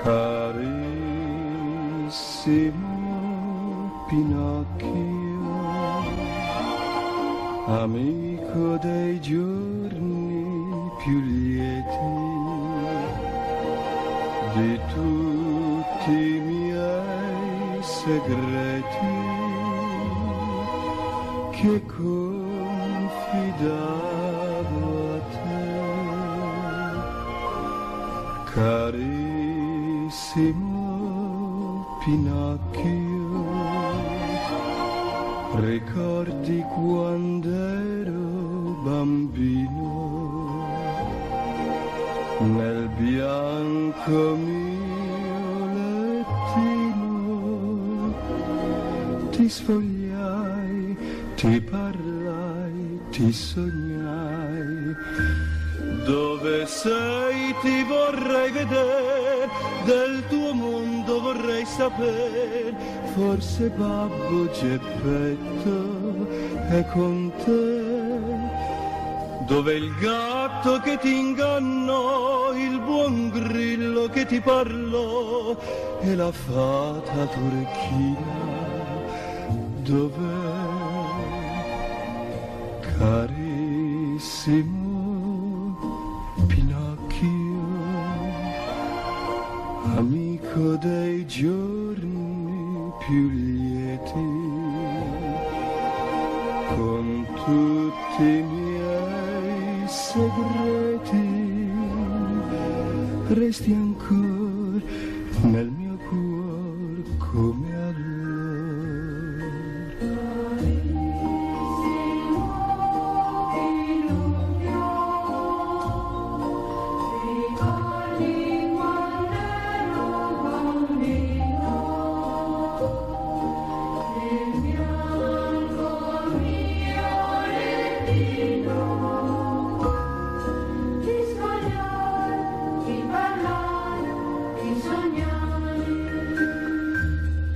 Carissimo Pinocchio, amico dei giorni più lieti, di tutti i miei segreti che confidavo a te. Carissimo Pinocchio, ricordi quando ero bambino, nel bianco mio lettino, ti sfogliai, ti parlai, ti sognai. Dove sei ti vorrei vedere, del tuo mondo vorrei saper, forse Babbo Geppetto è con te. Dove il gatto che ti ingannò, il buon grillo che ti parlò e la fata turchina, dov'è? Carissimo Pinocchio, amico dei giorni più lieti, con tutti i miei segreti, resti ancora nel mio cuore come allora.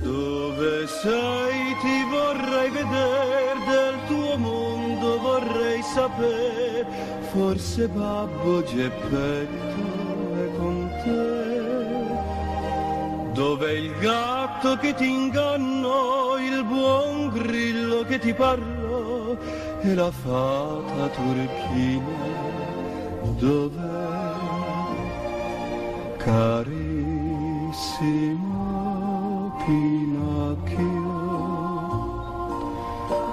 Dove sei ti vorrei vedere, del tuo mondo vorrei sapere, forse Babbo Geppetto è con te. Dov'è il gatto che ti ingannò, il buon grillo che ti parlò e la fata turchina, dov'è? Carissimo Pinocchio,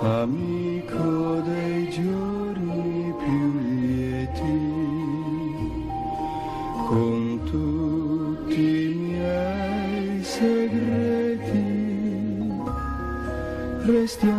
amico dei giorni più lieti, con tutti i miei segreti, resti